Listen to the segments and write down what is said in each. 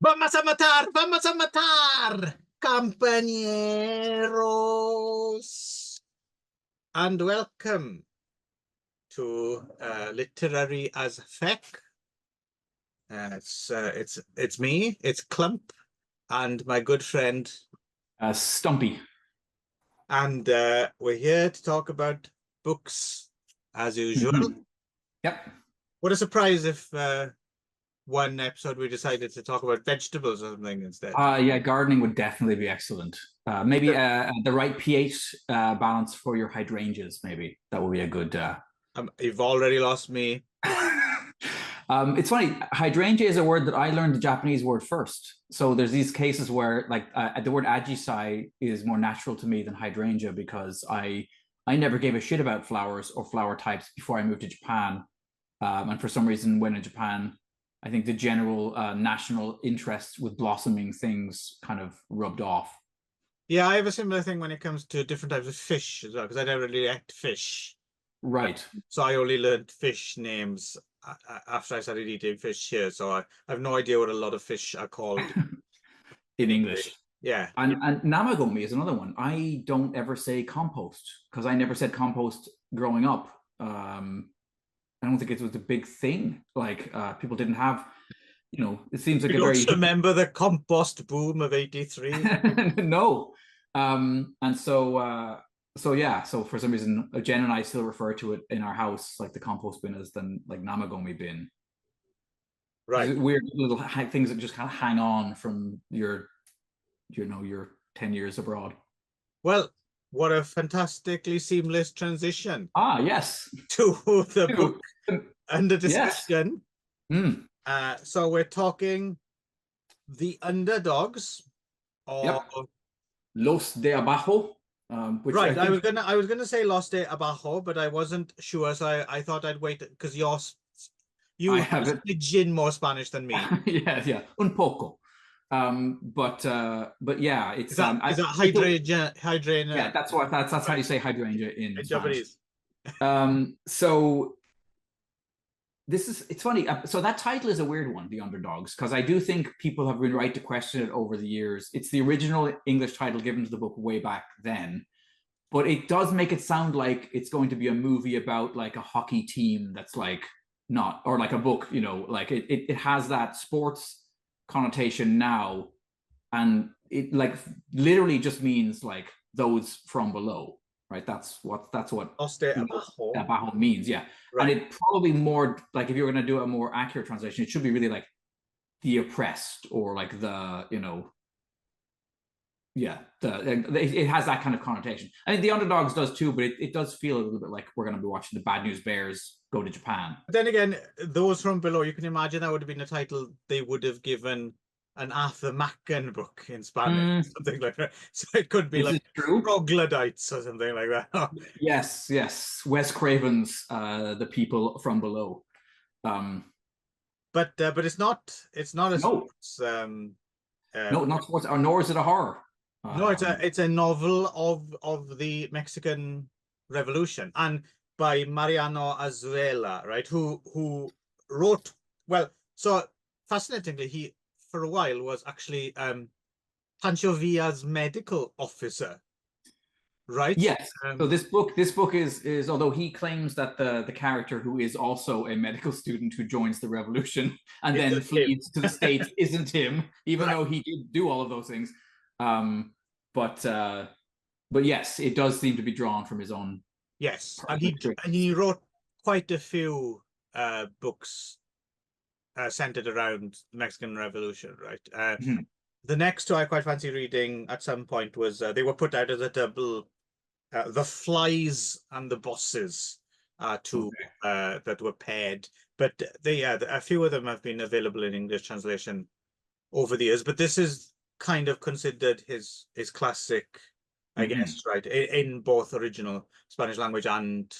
Vamos a matar, compañeros, and welcome to Literary as Feck. It's me, it's Clump, and my good friend Stumpy. And we're here to talk about books as usual. Yep. What a surprise if one episode we decided to talk about vegetables or something instead. Yeah, gardening would definitely be excellent. Maybe the right pH balance for your hydrangeas, maybe. That would be a good... You've already lost me. It's funny, hydrangea is a word that I learned the Japanese word first. So there's these cases where like the word ajisai is more natural to me than hydrangea because I never gave a shit about flowers or flower types before I moved to Japan. And for some reason, when in Japan, I think the general national interest with blossoming things kind of rubbed off. Yeah, I have a similar thing when it comes to different types of fish as well, because I never really ate fish. Right. So I only learned fish names after I started eating fish here. So I have no idea what a lot of fish are called in English. Yeah. And namagomi is another one. I don't ever say compost because I never said compost growing up. I don't think it was a big thing. Like people didn't have, it seems like you don't remember the compost boom of '83? No. And so yeah, so for some reason Jen and I still refer to it in our house like the compost bin as the like namagomi bin. Right. Weird little things that just kind of hang on from your 10 years abroad. Well, what a fantastically seamless transition. Ah, yes. To the book under discussion. Yes. So we're talking The Underdogs or Los de Abajo. Right, I was gonna say Los de Abajo, but I wasn't sure, so I thought I'd wait because you have a smidgen more Spanish than me. yeah, un poco. But yeah, it's is that hydrangea? Yeah, that's how you say hydrangea in Japanese. So it's funny. So that title is a weird one, The Underdogs, because I do think people have been right to question it over the years. It's the original English title given to the book way back then, but it does make it sound like it's going to be a movie about like a hockey team that's like not, or like a book, like it has that sports connotation now, and it like literally just means like those from below. Right, that's what Abajo means, yeah. Right. And it probably more like if you're going to do a more accurate translation, it should be really like the oppressed or like the it has that kind of connotation. I mean, The Underdogs does too, but it does feel a little bit like we're going to be watching the Bad News Bears go to Japan. But then again, those from below, you can imagine that would have been a title they would have given an Arthur Machen book in Spanish, something like that. So it could be like troglodytes or something like that. Yes. Wes Craven's The People from Below. But it's not a sports. No, not sports, nor is it a horror. No, it's a novel of the Mexican Revolution and by Mariano Anzuela, right? Who wrote so fascinatingly, he for a while was actually Pancho Villa's medical officer, right? Yes. So this book is although he claims that the character who is also a medical student who joins the revolution and then flees to the States isn't him, even though he did do all of those things. But yes, it does seem to be drawn from his own. Yes, and he wrote quite a few books centered around the Mexican Revolution, right? The next two I quite fancy reading at some point was they were put out as a double, The Flies and the Bosses, that were paired, but a few of them have been available in English translation over the years. But this is kind of considered his classic, I guess, right? In both original Spanish language and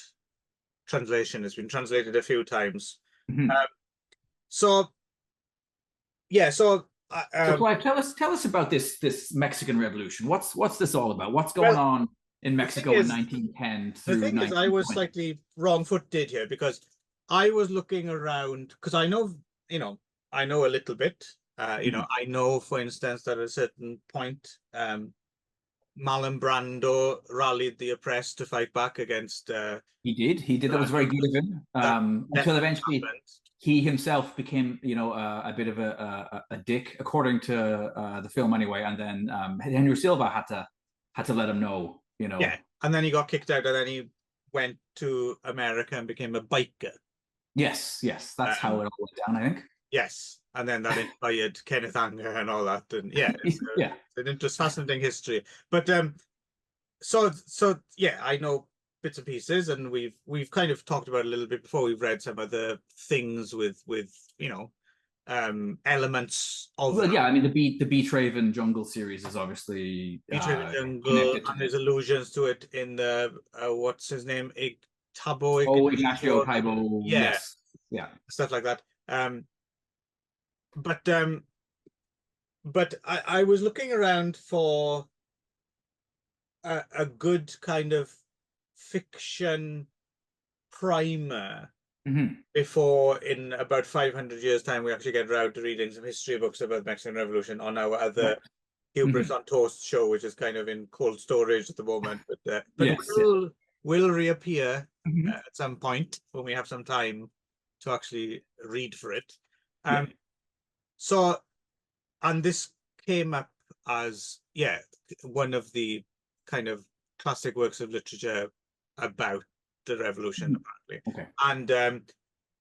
translation. It's been translated a few times. So Clive, tell us about this Mexican Revolution. What's this all about? What's going on in Mexico in 1910 through 1920? The thing is, I was slightly wrong-footed here because I was looking around because I know a little bit You know, I know, for instance, that at a certain point, Marlon Brando rallied the oppressed to fight back against. He did. That was very good of him. Until eventually happened. he himself became, you know, a bit of a dick, according to the film anyway. And then Henry Silva had to let him know, you know. Yeah, and then he got kicked out, and then he went to America and became a biker. Yes, that's how it all went down, I think. Yes, and then that inspired Kenneth Anger and all that, and yeah, it's, an interesting, fascinating history. But so yeah, I know bits and pieces, and we've kind of talked about it a little bit before. We've read some of the things with you know, elements of. Well, yeah, I mean the Beach Raven Jungle series is obviously Beach Raven Jungle, and there's allusions to it in the what's his name, Ignacio Taibo, yes, yeah, stuff like that. But I was looking around for a good kind of fiction primer before, in about 500 years' time, we actually get around to reading some history books about the Mexican Revolution on our other Hubris on Toast show, which is kind of in cold storage at the moment. But will reappear at some point when we have some time to actually read for it. So, and this came up as, one of the kind of classic works of literature about the revolution, apparently. And,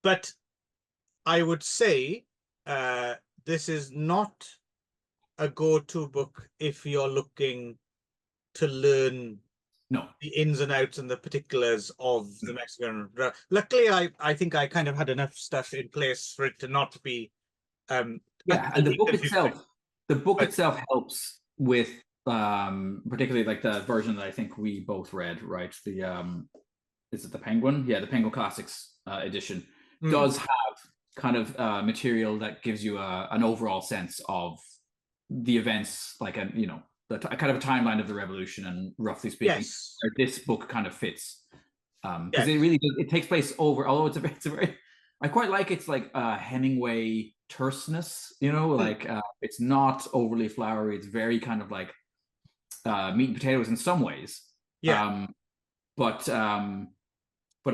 but I would say this is not a go-to book if you're looking to learn the ins and outs and the particulars of the Mexican. Luckily, I think I kind of had enough stuff in place for it to not be. And the book itself helps with particularly like the version that I think we both read, right? The is it the Penguin? Yeah, the Penguin Classics edition does have kind of material that gives you an overall sense of the events, like a kind of a timeline of the revolution, and roughly speaking, this book kind of fits because it really does, it takes place over. Although it's a very, I quite like it's like Hemingway terseness, you know, like it's not overly flowery. It's very kind of like meat and potatoes in some ways. But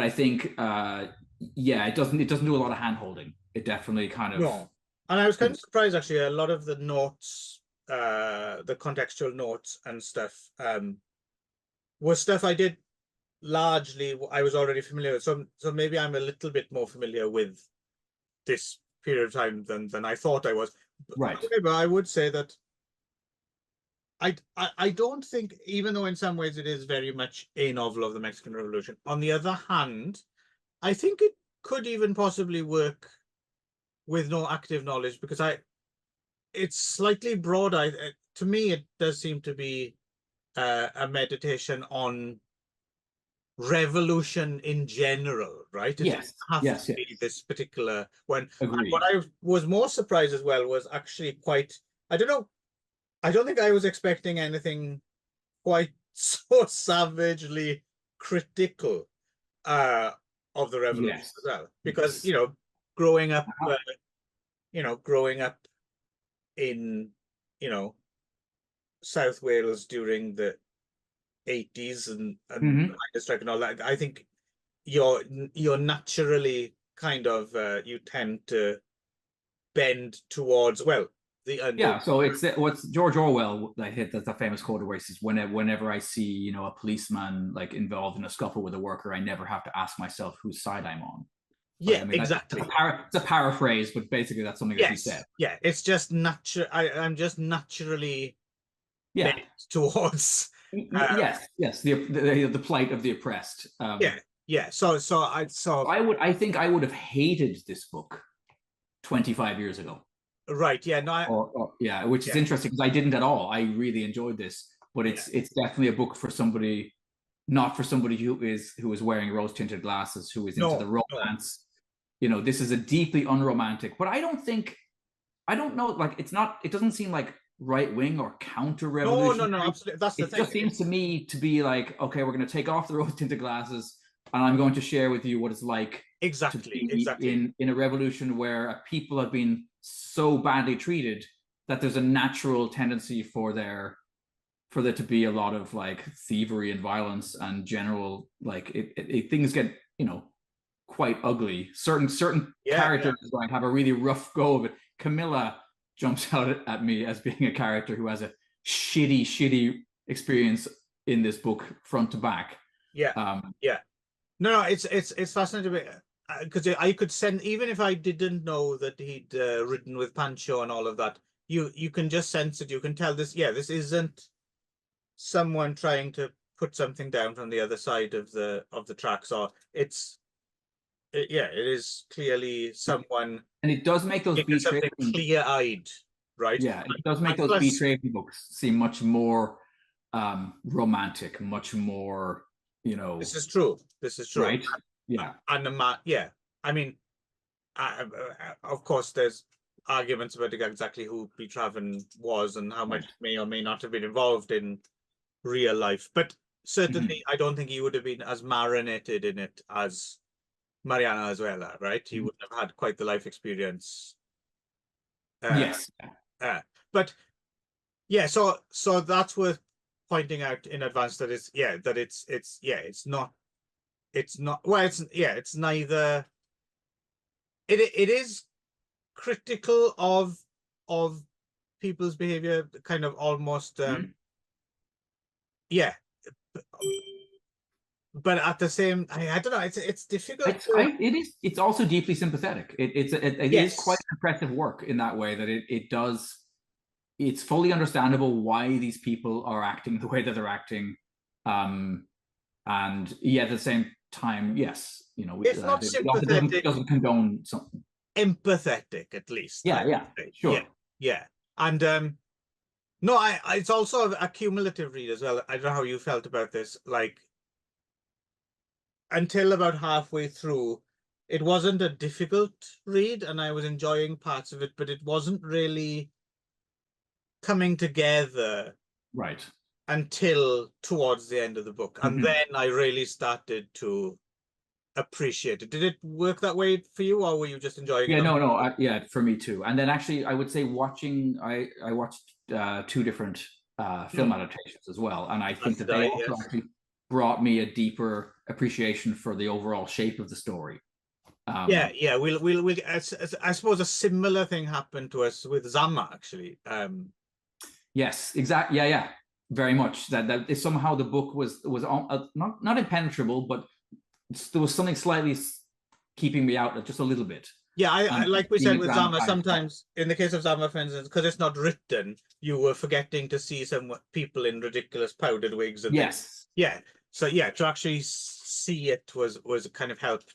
I think it doesn't do a lot of hand holding. It definitely kind of And I was kind of surprised, actually. A lot of the notes, the contextual notes and stuff, was stuff I did largely. I was already familiar with. So maybe I'm a little bit more familiar with this period of time than I thought I was. Right. However, I would say that I don't think, even though in some ways it is very much a novel of the Mexican Revolution, on the other hand, I think it could even possibly work with no active knowledge, because it's slightly broad. To me, it does seem to be a meditation on revolution in general, right? It doesn't have to be this particular one. What I was more surprised as well was actually quite, I don't know, I don't think I was expecting anything quite so savagely critical of the revolution as well, because growing up in South Wales during the 80s and strike and all that, I think you're naturally kind of you tend to bend towards so it's what's George Orwell, like, hit the famous quote where he says, whenever I see a policeman like involved in a scuffle with a worker, I never have to ask myself whose side I'm on. Exactly. It's a paraphrase, but basically that's something that he said. It's just natural. I'm just naturally bent towards the plight of the oppressed. So I think I would have hated this book 25 years ago. Right. Which is interesting, because I didn't at all. I really enjoyed this, but it's definitely a book for somebody, not for somebody who is wearing rose-tinted glasses, who is into the romance. This is a deeply unromantic, but I don't know, like, it doesn't seem like right-wing or counter-revolution. No, absolutely. That's the thing. It just seems to me to be like, okay, we're going to take off the rose-tinted glasses, and I'm going to share with you what it's like exactly in a revolution where people have been so badly treated that there's a natural tendency for there to be a lot of like thievery and violence and general like things get, you know, quite ugly. Certain characters like have a really rough go of it. Camilla jumps out at me as being a character who has a shitty experience in this book front to back. No, it's fascinating because I could sense, even if I didn't know that he'd ridden with Pancho and all of that, you can just sense it. You can tell this isn't someone trying to put something down from the other side of the tracks, or it is clearly someone, and it does make those clear-eyed, right? Yeah, it does make those Beach Raven books seem much more romantic, much more, you know. This is true, right? Yeah. And I mean, of course there's arguments about exactly who Beach Raven was and how much may or may not have been involved in real life, but certainly I don't think he would have been as marinated in it as Mariano Anzuela, right? He wouldn't have had quite the life experience. Yes. But yeah, so that's worth pointing out in advance that it's neither. It is critical of people's behavior, kind of almost but at the same, I don't know, it's difficult. It's also deeply sympathetic. It is quite impressive work in that way, that it's fully understandable why these people are acting the way that they're acting, and at the same time, yes, you know, it's not sympathetic. It doesn't condone something. Empathetic, at least. Sure. And no, it's also a cumulative read as well. I don't know how you felt about this. Like, until about halfway through, it wasn't a difficult read, and I was enjoying parts of it, but it wasn't really coming together until towards the end of the book, and then I really started to appreciate it. Did it work that way for you, or were you just enjoying it? For me too. And then actually I would say I watched 2 different film adaptations as well, and I think that they also actually brought me a deeper appreciation for the overall shape of the story. We'll I suppose a similar thing happened to us with Zama, actually. Yes, exactly. Very much. That somehow the book was not impenetrable, but there was something slightly keeping me out just a little bit. I like we said with Zama, sometimes in the case of Zama, for instance, because it's not written, you were forgetting to see some people in ridiculous powdered wigs and things. So to actually see it was kind of helped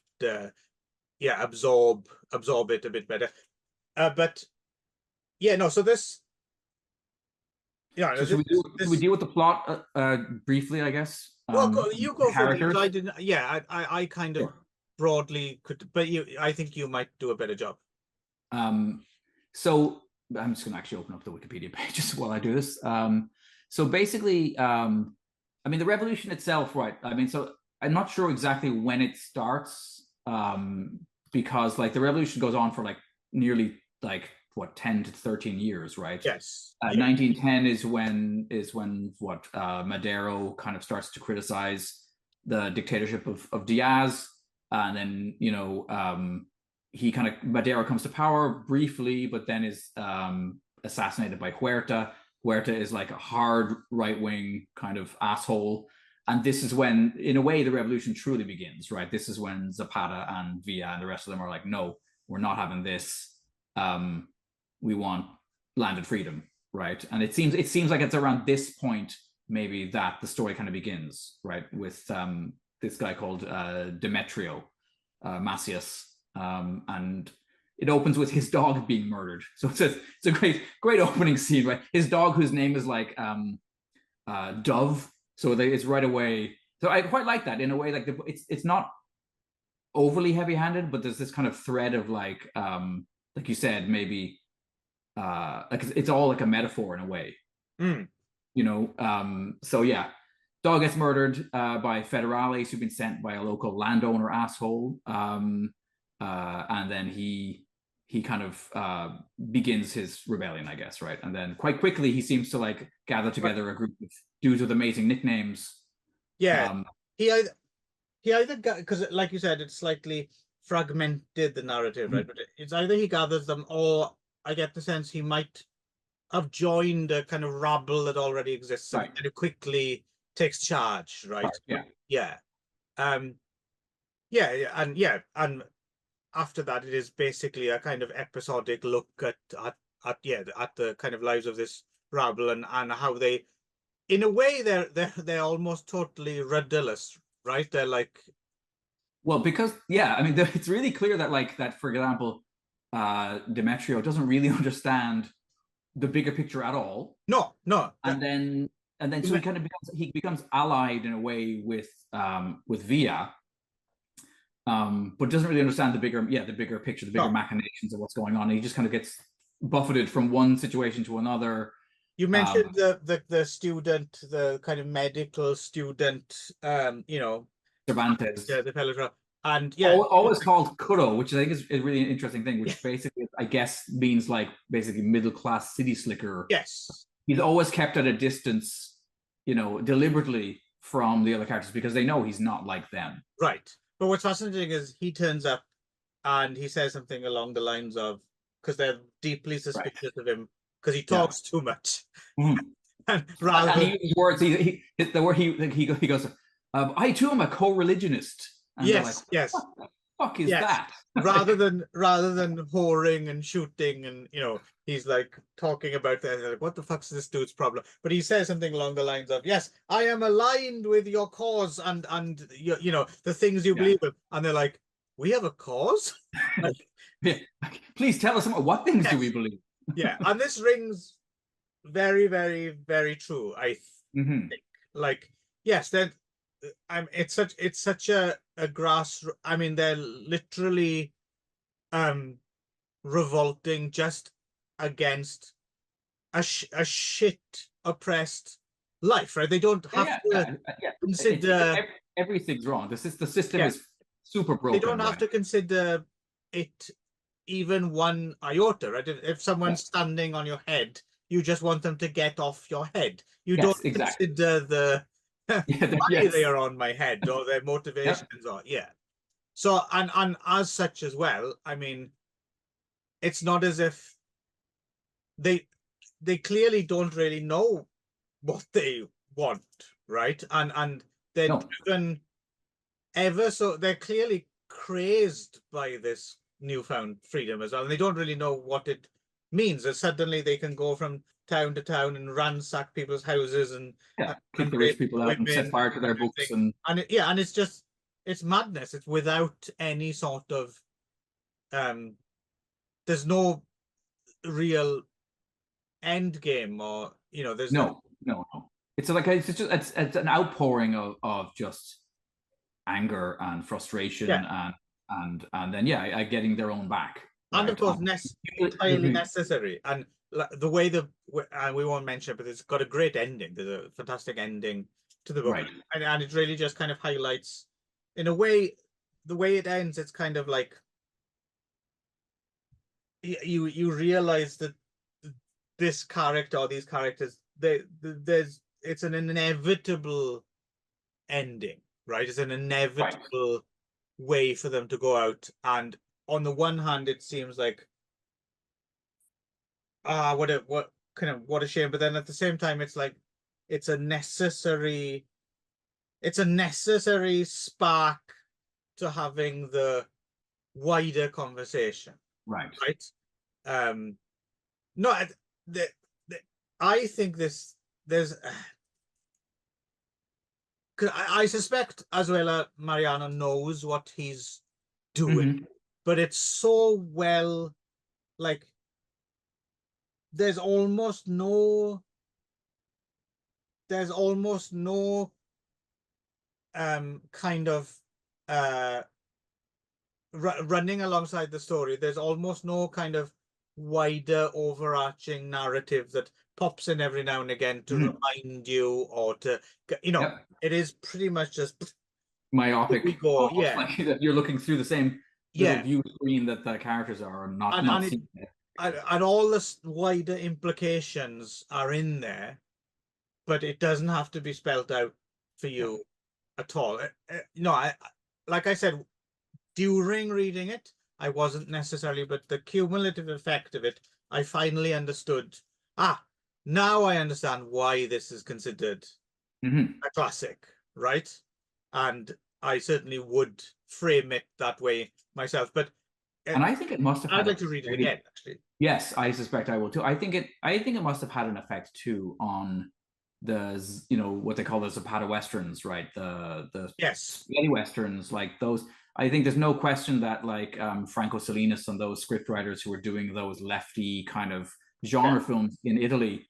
absorb it a bit better. So this so we deal with the plot briefly, I guess. Well, you go for it. I didn't. I kind of broadly could, but I think you might do a better job. So I'm just going to actually open up the Wikipedia pages while I do this. So basically, I mean, the revolution itself, right? I mean, so I'm not sure exactly when it starts, because like the revolution goes on for like nearly like 10 to 13 years, right? Yes. 1910 is when Madero kind of starts to criticize the dictatorship of Diaz, and then Madero comes to power briefly, but then is assassinated by Huerta. Huerta is like a hard right-wing kind of asshole, and this is when, in a way, the revolution truly begins, right? This is when Zapata and Villa and the rest of them are like, no, we're not having this. We want landed freedom, right? And it seems like it's around this point maybe that the story kind of begins, right? With this guy called Demetrio Macias, and it opens with his dog being murdered. So it's a great opening scene, right? His dog, whose name is like Dove. So it's right away. So I quite like that in a way. Like it's not overly heavy-handed, but there's this kind of thread of like you said, maybe like it's all like a metaphor in a way. So yeah, dog gets murdered by federales who've been sent by a local landowner asshole, and then he he kind of begins his rebellion, I guess, right? And then quite quickly he seems to like gather together a group of dudes with amazing nicknames. Yeah, he either got, because like you said, it's slightly fragmented, the narrative, right? But it's either he gathers them, or I get the sense he might have joined a kind of rabble that already exists and kind of quickly takes charge, right? Yeah. And after that, it is basically a kind of episodic look at the kind of lives of this rabble and how they, in a way, they're almost totally rudderless, right? They're like, well, because I mean, it's really clear that like that, for example, Demetrio doesn't really understand the bigger picture at all. No. And then so he becomes allied in a way with Via. But doesn't really understand the bigger picture, the bigger machinations of what's going on. He just kind of gets buffeted from one situation to another. You mentioned the student, the kind of medical student, Cervantes. Yeah, the fellow, and always called Kuro, which I think is a really interesting thing, which basically, I guess, means like basically middle class city slicker. Yes, he's always kept at a distance, deliberately from the other characters because they know he's not like them. Right. But what's fascinating is he turns up and he says something along the lines of, because they're deeply suspicious of him because he talks too much. And he uses words. The word he goes, I too am a co-religionist. And yes. What the fuck is that? rather than whoring and shooting, and he's like talking about that. Like, what the fuck's this dude's problem? But he says something along the lines of, "Yes, I am aligned with your cause and the things you believe in." And they're like, "We have a cause?" Please tell us what things do we believe? And this rings very, very, very true. I think, like, yes, then. It's such a grass. I mean, they're literally revolting just against a shit oppressed life, right? They don't have to consider everything's wrong. The system is super broken. They don't have to consider it even one iota, right? If someone's standing on your head, you just want them to get off your head. You don't consider the why they are on my head or their motivations are so and as such as well, I mean, it's not as if they clearly don't really know what they want, right? And they're driven ever so they're clearly crazed by this newfound freedom as well, and they don't really know what it means. That suddenly they can go from town to town and ransack people's houses and kick the rich people out and set fire to their books and it's madness. It's without any sort of there's no real end game, or there's no. It's like it's an outpouring of just anger and frustration and then getting their own back. And of course, entirely necessary. And the way we won't mention it, but it's got a great ending. There's a fantastic ending to the book, and it really just kind of highlights, in a way, the way it ends. It's kind of like you realize that this character or these characters, it's an inevitable ending, right? It's an inevitable way for them to go out, and on the one hand, it seems like what a shame, but then at the same time, it's like it's a necessary spark to having the wider conversation, right? No, I think there's I suspect Anzuela Mariano knows what he's doing, but it's so well, like, there's almost no kind of running alongside the story. There's almost no kind of wider overarching narrative that pops in every now and again to remind you, or to it is pretty much just myopic. Like you're looking through the same little yeah, view screen that the characters are not and seeing it. and all the wider implications are in there, but it doesn't have to be spelled out for you at all. No, like I said, during reading it, I wasn't necessarily, but the cumulative effect of it, I finally understood. Ah, now I understand why this is considered a classic, right? And I certainly would frame it that way myself. But And I think it must have I'd had like a to read it very, again, actually. yes, I suspect I will too. I think it must have had an effect too on what they call the Zapata westerns, right? The Yes, spaghetti westerns, like those. I think there's no question that like Franco Salinas and those script writers who were doing those lefty kind of genre films in Italy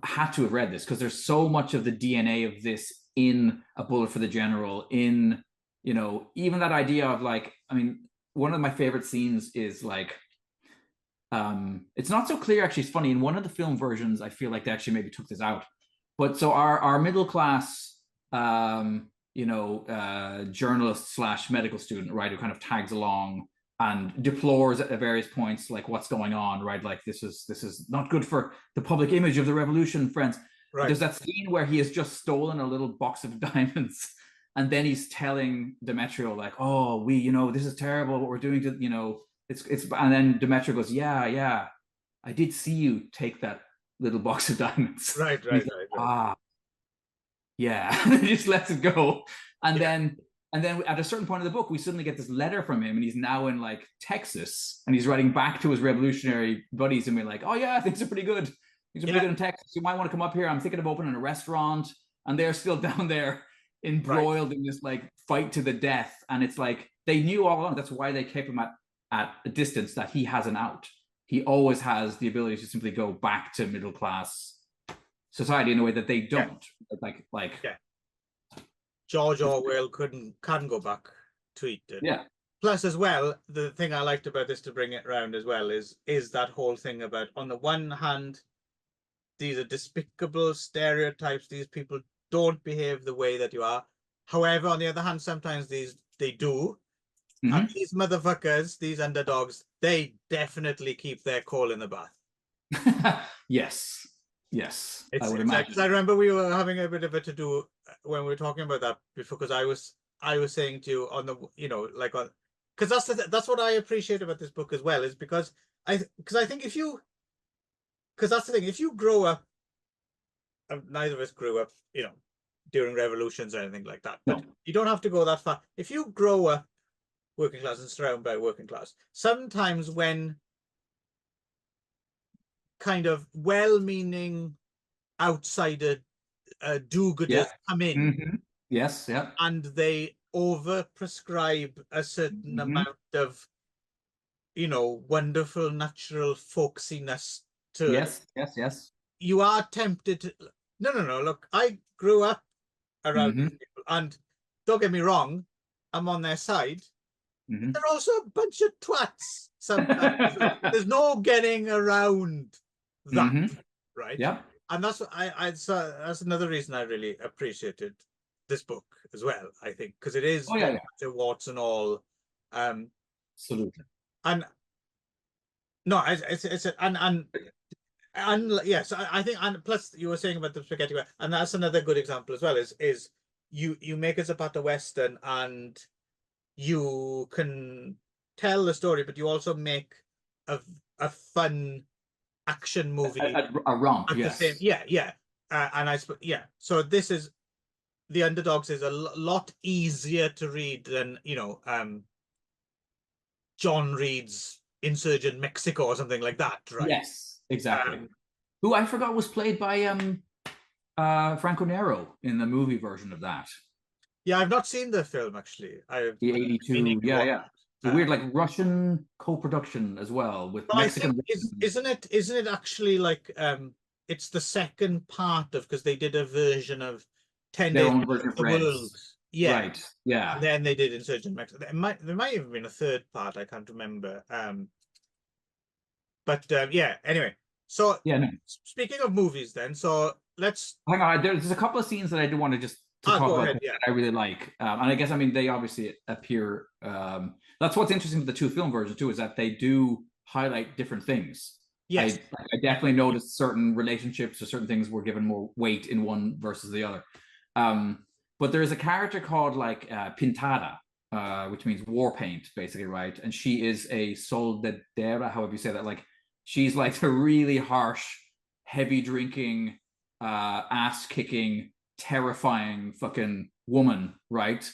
had to have read this, because there's so much of the DNA of this in A Bullet for the General, in even that idea of like, I mean, one of my favorite scenes is like, it's not so clear actually, it's funny, in one of the film versions I feel like they actually maybe took this out, but so our middle class journalist slash medical student, right, who kind of tags along and deplores at various points like what's going on, right, like this is not good for the public image of the revolution, friends. right. There's that scene where he has just stolen a little box of diamonds, and then he's telling Demetrio like, oh, this is terrible what we're doing to it's and then Demetrio goes, yeah, I did see you take that little box of diamonds. Right. Ah, yeah. He just lets it go. And then at a certain point of the book, we suddenly get this letter from him, and he's now in like Texas, and he's writing back to his revolutionary buddies, and we're like, oh yeah, things are pretty good. Things are pretty good in Texas. You might want to come up here. I'm thinking of opening a restaurant. And they're still down there embroiled in this like fight to the death. And it's like, they knew all along, that's why they kept him at a distance, that he has an out. He always has the ability to simply go back to middle class society in a way that they don't. Like George Orwell can go back to Eton. Yeah. Plus, as well, the thing I liked about this, to bring it around as well, is that whole thing about, on the one hand, these are despicable stereotypes. These people don't behave the way that you are. However, on the other hand, sometimes they do. And these motherfuckers, these underdogs, they definitely keep their coal in the bath. Yes. I would imagine. I remember we were having a bit of a to-do when we were talking about that before, because I was saying to you on the, because that's what I appreciate about this book as well, is because I think because that's the thing, if you grow up, neither of us grew up, during revolutions or anything like that, but you don't have to go that far. If you grow up working class and surrounded by working class, sometimes when kind of well-meaning outsider do-gooders come in, yes, yeah, and they over-prescribe a certain amount of wonderful natural folksiness to yes, you are tempted to, no, look, I grew up around these people, and don't get me wrong, I'm on their side. They're also a bunch of twats sometimes. There's no getting around that, right? Yeah. And that's what that's another reason I really appreciated this book as well, I think, because it is warts and all. Absolutely. And no, it's and yes, I think, and plus you were saying about the spaghetti, and that's another good example as well, is you make a Zapata Western and you can tell the story, but you also make a fun action movie, a romp, yes. The same, and so this is, The Underdogs is a lot easier to read than John Reed's Insurgent Mexico or something like that, right? Yes, exactly. Who I forgot was played by Franco Nero in the movie version of that. Yeah, I've not seen the film actually. The 82, yeah. It's a weird, like, Russian co-production as well with Mexican. Isn't it actually like it's the second part of, because they did a version of 10 Their Days own version of the Reds. World. Yeah. Right. Yeah. And then they did Insurgent Mexico. There might have been a third part, I can't remember. Anyway. So yeah, no. Speaking of movies then, so let's hang on, there's a couple of scenes that I do want to just to talk go about ahead, that yeah. I really like. And I guess, I mean, they obviously appear. That's what's interesting with the 2 film versions too, is that they do highlight different things. Yes. I definitely noticed certain relationships or certain things were given more weight in one versus the other. But there's a character called like Pintada, which means war paint, basically, right? And she is a soldadera, however you say that. Like, she's like a really harsh, heavy drinking, ass kicking, terrifying fucking woman, right?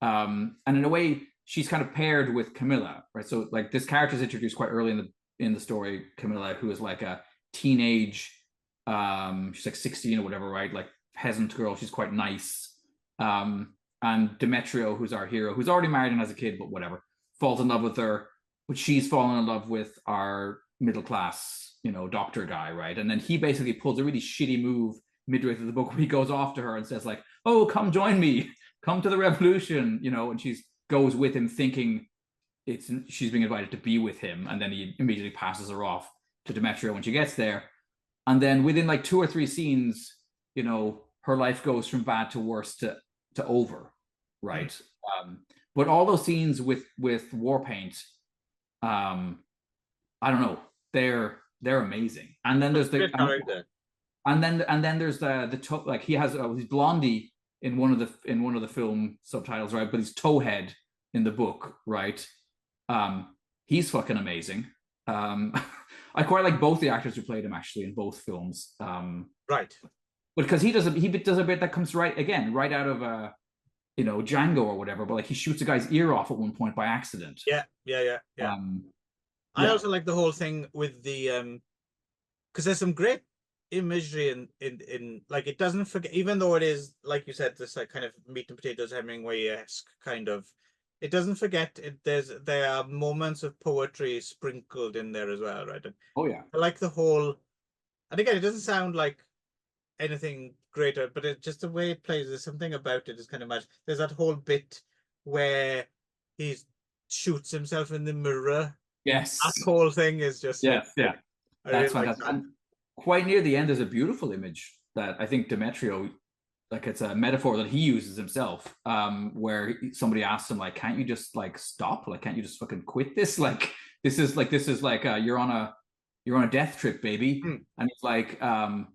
And in a way, she's kind of paired with Camilla, right? So like this character is introduced quite early in the story, Camilla, who is like a teenage, she's like 16 or whatever, right? Like peasant girl. She's quite nice. And Demetrio, who's our hero, who's already married and has a kid, but whatever, falls in love with her, but she's fallen in love with our middle class, you know, doctor guy, right? And then he basically pulls a really shitty move midway through the book where he goes off to her and says like, oh, come join me, come to the revolution, you know, and she goes with him thinking she's being invited to be with him, and then he immediately passes her off to Demetrio when she gets there. And then within like 2 or 3 scenes, you know, her life goes from bad to worse to over, right? But all those scenes with Warpaint, I don't know, they're amazing. And then there's the and then there's the like he has he's Blondie in one of the film subtitles, right? But he's Towhead in the book, right? He's fucking amazing. I quite like both the actors who played him actually in both films. Right. But because he does a bit that comes right out of you know, Django or whatever, but like he shoots a guy's ear off at one point by accident. Yeah. I also like the whole thing with the because there's some great imagery in like, it doesn't forget, even though it is, like you said, this like kind of meat and potatoes Hemingway-esque kind of, it doesn't forget it. There are moments of poetry sprinkled in there as well, right? And oh yeah, I like the whole, and again, it doesn't sound like anything greater, but it's just the way it plays. There's something about it is kind of magic. There's that whole bit where he shoots himself in the mirror. Yes, that whole thing is just yes, yeah. That's really fantastic. And quite near the end, there's a beautiful image that I think Demetrio, like it's a metaphor that he uses himself, where somebody asks him like, "Can't you just like stop? Like, can't you just fucking quit this? Like, this is like you're on a death trip, baby." And he's like, "Oh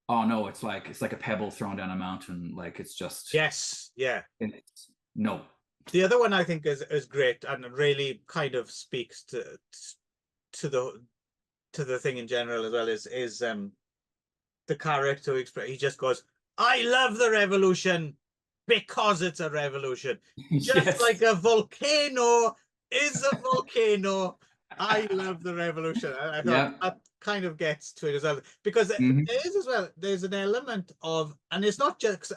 no, it's like a pebble thrown down a mountain. Like it's just no." The other one I think is great and really kind of speaks to the thing in general as well is the character express. He just goes, "I love the revolution because it's a revolution." Just like a volcano is a volcano. I love the revolution. I thought that kind of gets to it as well, because there is as well, there's an element of, and it's not just,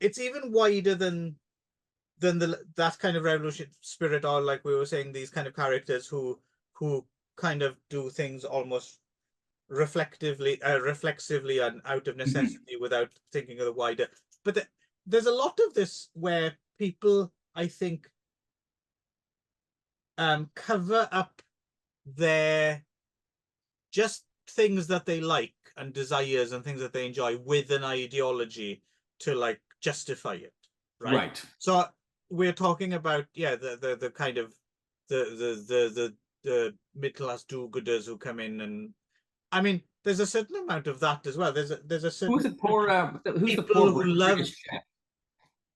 it's even wider than that kind of revolution spirit, or like we were saying, these kind of characters who kind of do things almost reflexively and out of necessity without thinking of the wider. But there's a lot of this where people, I think, cover up their just things that they like and desires and things that they enjoy with an ideology to like justify it, right? So we're talking about the kind of the mid-class do-gooders who come in, and I mean there's a certain amount of that as well. There's a certain who's the poor British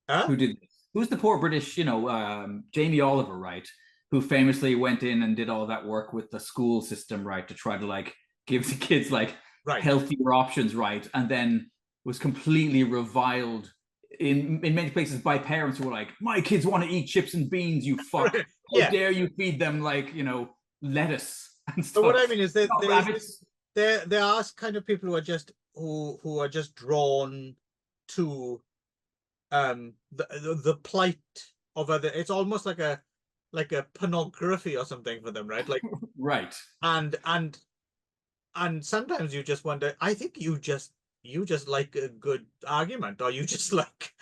chef? Who did this? Who's the poor British, you know, Jamie Oliver, right? Who famously went in and did all that work with the school system, right, to try to like give the kids like healthier options, right? And then was completely reviled in many places by parents who were like, "My kids want to eat chips and beans, you fuck. How dare you feed them like, you know, lettuce and stuff." But what I mean is that there are kind of people who are just who are just drawn to the plight of other. It's almost like a pornography or something for them, right? Like and sometimes you just wonder, I think you just like a good argument, or you just like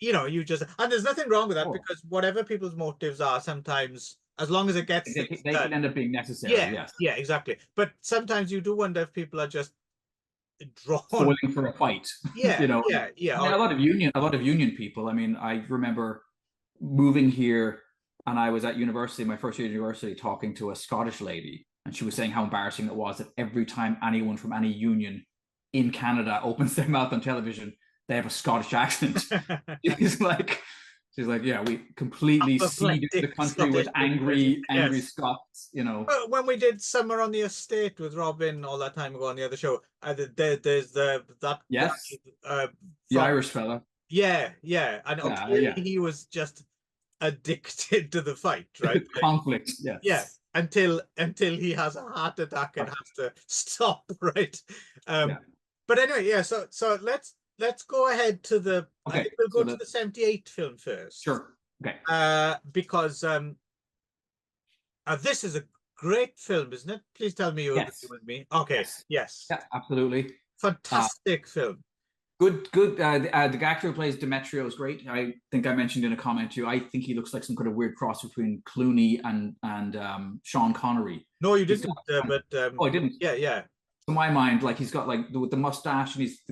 you know, you just, and there's nothing wrong with that, because whatever people's motives are, sometimes as long as it gets they can end up being necessary. Yeah, exactly. But sometimes you do wonder if people are just drawn. Spoiling for a fight. Yeah, you know. yeah. I mean, a lot of union people. I mean, I remember moving here, and I was at university, my first year at university, talking to a Scottish lady, and she was saying how embarrassing it was that every time anyone from any union in Canada opens their mouth on television, they have a Scottish accent. She's like, yeah, we completely seeded the country with angry Scots, you know. Well, when we did Summer on the Estate with Robin all that time ago on the other show, there's that yes, guy, the Irish fella. Yeah, and clearly he was just addicted to the fight, right? Conflict, yes. Yeah, until he has a heart attack and has to stop, right? But anyway, yeah. So let's go ahead to the. Okay, I think we'll go to the 78 film first. Sure. Okay. Because this is a great film, isn't it? Please tell me you agree with me. Okay. Yes. Yeah, absolutely. Fantastic film. Good. The actor who plays Demetrio is great. I think I mentioned in a comment too. I think he looks like some kind of weird cross between Clooney and Sean Connery. No, you didn't. I didn't. Yeah. To my mind, like he's got like the mustache, and he's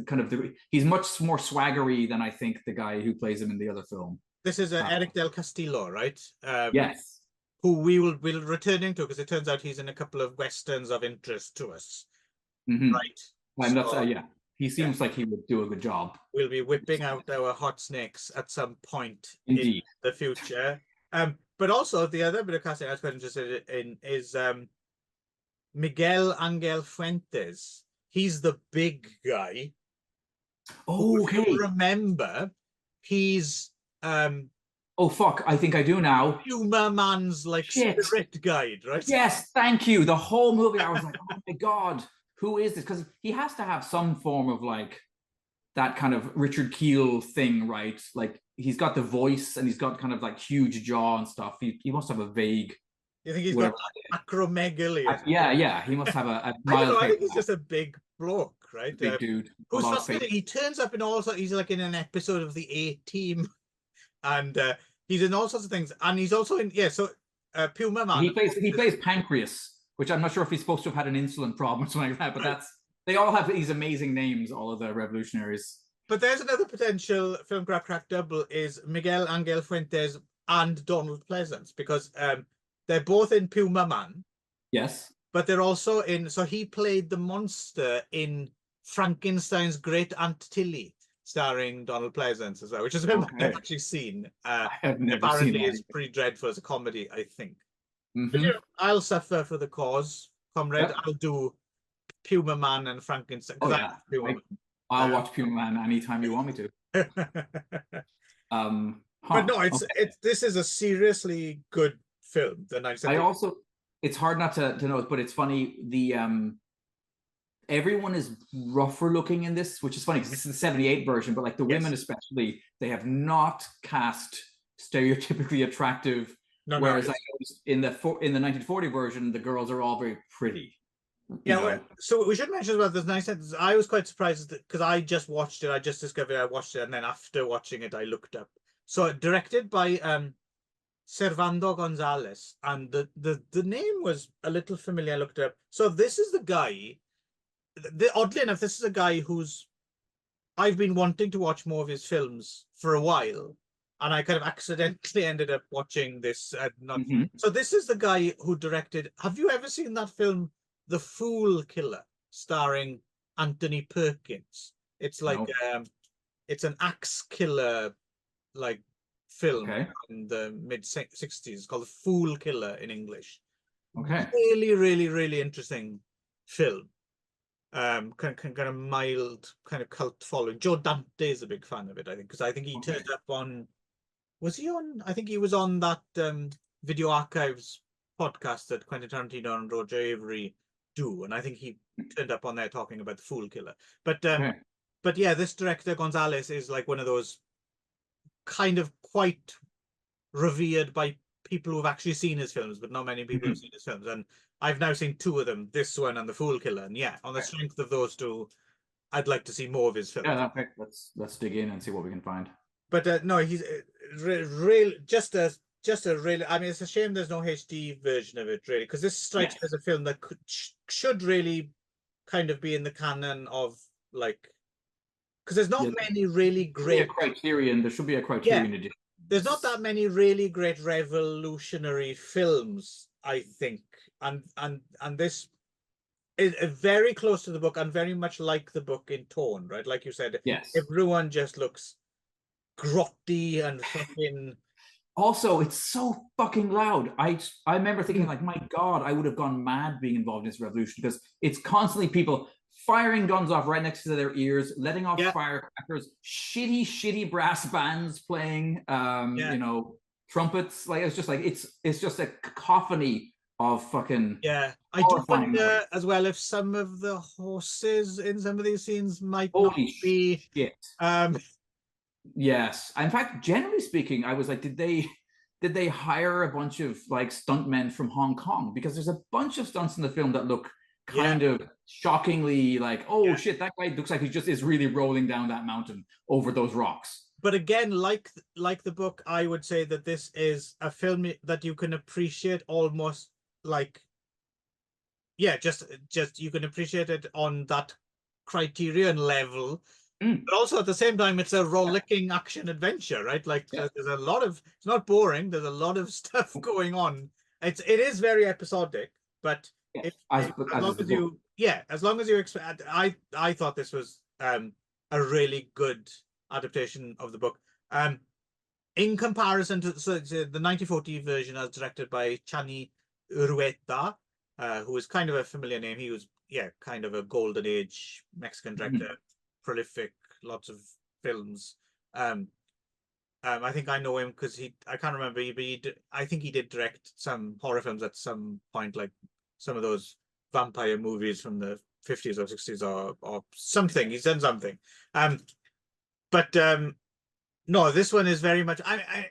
he's much more swaggery than I think the guy who plays him in the other film. This is Eric Del Castillo, right? Yes. Who we will be returning to because it turns out he's in a couple of westerns of interest to us, right? And that's he seems like he would do a good job. We'll be whipping out our hot snakes at some point in the future. But also the other bit of casting I was quite interested in is Miguel Angel Fuentes. He's the big guy. Oh, okay. If you remember, he's oh fuck! I think I do now. Humor Man's like spirit guide, right? Yes, thank you. The whole movie, I was like, oh my god, who is this? Because he has to have some form of like that kind of Richard Keel thing, right? Like he's got the voice and he's got kind of like huge jaw and stuff. He must have a vague. You think he's got acromegaly? Yeah. He must have a mild. I think he's just a big bloke, right? Big dude. Who's fascinating. He turns up in he's like in an episode of the A-Team. And he's in all sorts of things, and he's also in Puma Man. He plays Pancreas, which I'm not sure if he's supposed to have had an insulin problem or something like that. But they all have these amazing names, all of the revolutionaries. But there's another potential film crack double is Miguel Angel Fuentes and Donald Pleasance because they're both in Puma Man. Yes, but they're also in. So he played the monster in Frankenstein's Great Aunt Tilly, starring Donald Pleasance as well, which is a film I've actually seen. I have never apparently seen is pretty dreadful as a comedy, I think. Mm-hmm. I'll suffer for the cause, comrade. Yep. I'll do Puma Man and Frankenstein. Oh, yeah. I'll watch Puma Man anytime you want me to. But no, this is a seriously good film. The 1970s. It's hard not to know, but it's funny. The everyone is rougher looking in this, which is funny because this is the 78 version, but like the women especially, they have not cast stereotypically attractive. Whereas like in the 1940 version, the girls are all very pretty. Yeah, so we should mention about this nice sentence. I was quite surprised because I just watched it. I just discovered I watched it, and then after watching it, I looked up. So directed by Servando Gonzalez, and the name was a little familiar. I looked it up. So this is the guy. Oddly enough, this is a guy who's I've been wanting to watch more of his films for a while, and I kind of accidentally ended up watching this. So this is the guy who directed. Have you ever seen that film, The Fool Killer, starring Anthony Perkins? It's like it's an axe killer like film in the mid 60s called The Fool Killer in English. Really, really, really interesting film. Kind of mild, kind of cult following. Joe Dante is a big fan of it, I think, because I think he turned up on. Was he on? I think he was on that Video Archives podcast that Quentin Tarantino and Roger Avery do, and I think he turned up on there talking about The Fool Killer. But yeah, this director Gonzalez is like one of those kind of quite revered by people who've actually seen his films, but not many people have seen his films. And I've now seen two of them, this one and The Fool Killer. And yeah, on the strength of those two, I'd like to see more of his films. Yeah, let's dig in and see what we can find. But no, he's real. Just a really. I mean, it's a shame there's no HD version of it, really, because this strikes me as a film that should really kind of be in the canon of like, because there's not many really great Criterion. There should be a Criterion edition. There's not that many really great revolutionary films, I think, and this is very close to the book and very much like the book in tone, right? Like you said, yes, everyone just looks grotty and fucking. Also, it's so fucking loud. I remember thinking, like, my God, I would have gone mad being involved in this revolution, because it's constantly people firing guns off right next to their ears, letting off firecrackers, shitty brass bands playing, you know, trumpets. Like, it's just like it's just a cacophony of fucking. Yeah, I do wonder as well if some of the horses in some of these scenes might not be. Shit. Yes. In fact, generally speaking, I was like, did they hire a bunch of like stuntmen from Hong Kong? Because there's a bunch of stunts in the film that look kind of shockingly like, oh shit, that guy looks like he just is really rolling down that mountain over those rocks. But again, like the book, I would say that this is a film that you can appreciate almost like, just you can appreciate it on that Criterion level. But also at the same time, it's a rollicking action adventure, right? Like there's a lot of, it's not boring. There's a lot of stuff going on. It is very episodic, but as long as you expect, I thought this was a really good adaptation of the book. In comparison to the 1940 version, as directed by Chani Urueta, who is kind of a familiar name. He was kind of a golden age Mexican director. Prolific, lots of films. I think I know him because I can't remember, but I think he did direct some horror films at some point, like some of those vampire movies from the 50s or 60s or something. He's done something. But no, this one is very much.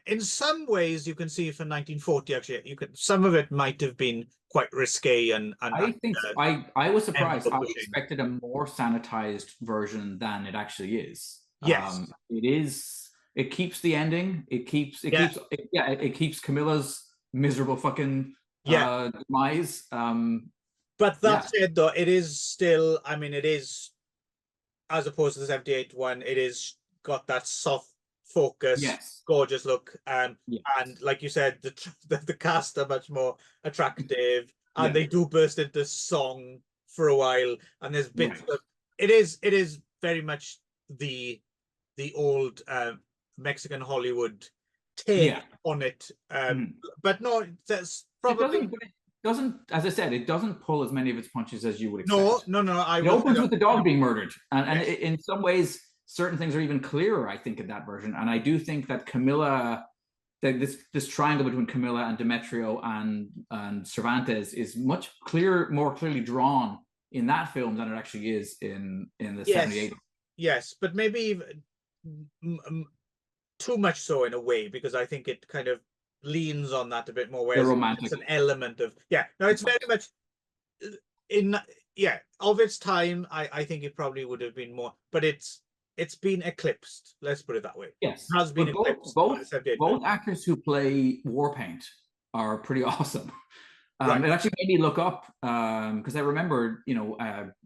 In some ways, you can see for 1940. Actually, some of it might have been quite risque, and I think I was surprised. I expected a more sanitized version than it actually is. Yes, it is. It keeps the ending. It keeps Camilla's miserable fucking demise. But that said, though, it is still. I mean, it is, as opposed to the 78 one. It is got that soft focus, gorgeous look, and like you said, the cast are much more attractive, and they do burst into song for a while, and there's bits of it is very much the old Mexican Hollywood take on it, but no, that's probably it doesn't, as I said, it doesn't pull as many of its punches as you would expect. No, it opens with the dog being murdered, and in some ways certain things are even clearer, I think, in that version. And I do think that Camilla, that this triangle between Camilla and Demetrio and Cervantes is much more clearly drawn in that film than it actually is in the 78. Yes, but maybe too much so in a way, because I think it kind of leans on that a bit more. Whereas it's an element of it's very much of its time. I think it probably would have been more, but it's been eclipsed. Let's put it that way. Yes, it has been eclipsed. Both actors who play Warpaint are pretty awesome. It actually made me look up because I remember,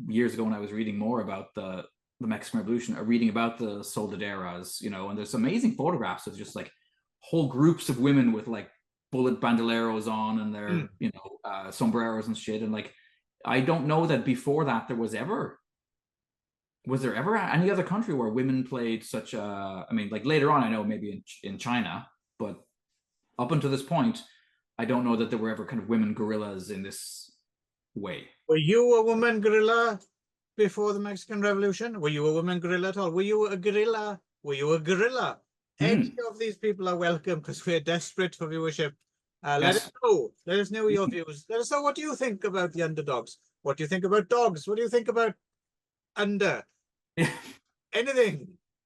years ago when I was reading more about the Mexican Revolution, reading about the soldaderas, and there's amazing photographs of just like whole groups of women with like bullet bandoleros on and their sombreros and shit, and like I don't know that before that was there ever any other country where women played such a, I mean, like later on I know maybe in China, but up until this point I don't know that there were ever kind of women guerrillas in this way. Were you a woman guerrilla before the Mexican Revolution? Were you a woman guerrilla at all? Were you a guerrilla? Any of these people are welcome, because we're desperate for viewership. Let us know. Let us know your views. Let us know, what do you think about the underdogs? What do you think about dogs? What do you think about anything?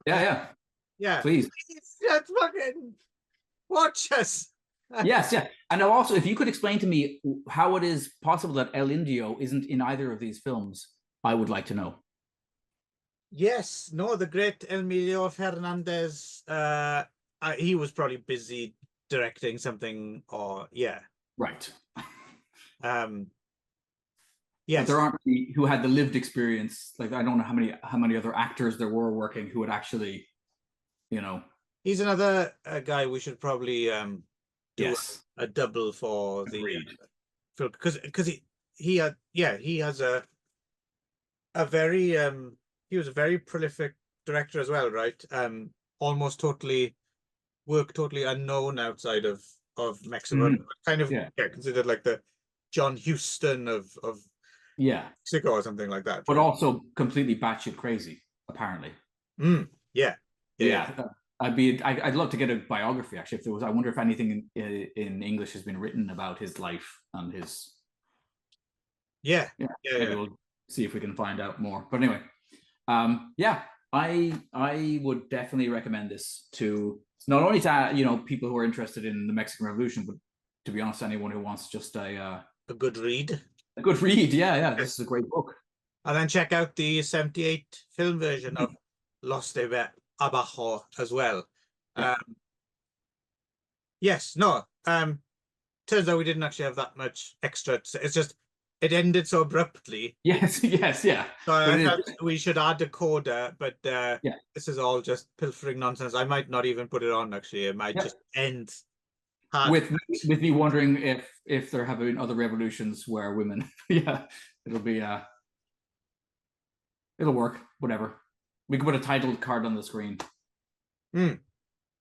Yeah. Please. Just fucking watch us. Yes. And also, if you could explain to me how it is possible that El Indio isn't in either of these films, I would like to know. Yes, no, the great Emilio Fernandez, he was probably busy directing something, or right. Yes. But there aren't many who had the lived experience. Like I don't know how many other actors there were working who would actually, you know. He's another guy we should probably do Yes. a double for the Agreed. film, because he has a very he was a very prolific director as well, right? Almost totally unknown outside of Mexico. Kind of considered like the John Huston of Mexico or something like that. But Right? also completely batshit crazy, apparently. Yeah. I'd love to get a biography actually. If there was, I wonder if anything in English has been written about his life and his. Maybe we'll see if we can find out more. But anyway, I would definitely recommend this to not only to people who are interested in the Mexican Revolution, but to be honest, anyone who wants just a good read. A good read, yeah. This is a great book. And then check out the 78 film version of Los de Abajo as well. Yes, no. Turns out we didn't actually have that much extra. It's just it ended so abruptly. Yes, yeah. So I thought we should add a coda, but this is all just pilfering nonsense. I might not even put it on actually. It might just end. With me wondering if there have been other revolutions where women, it'll be it'll work. Whatever. We can put a title card on the screen.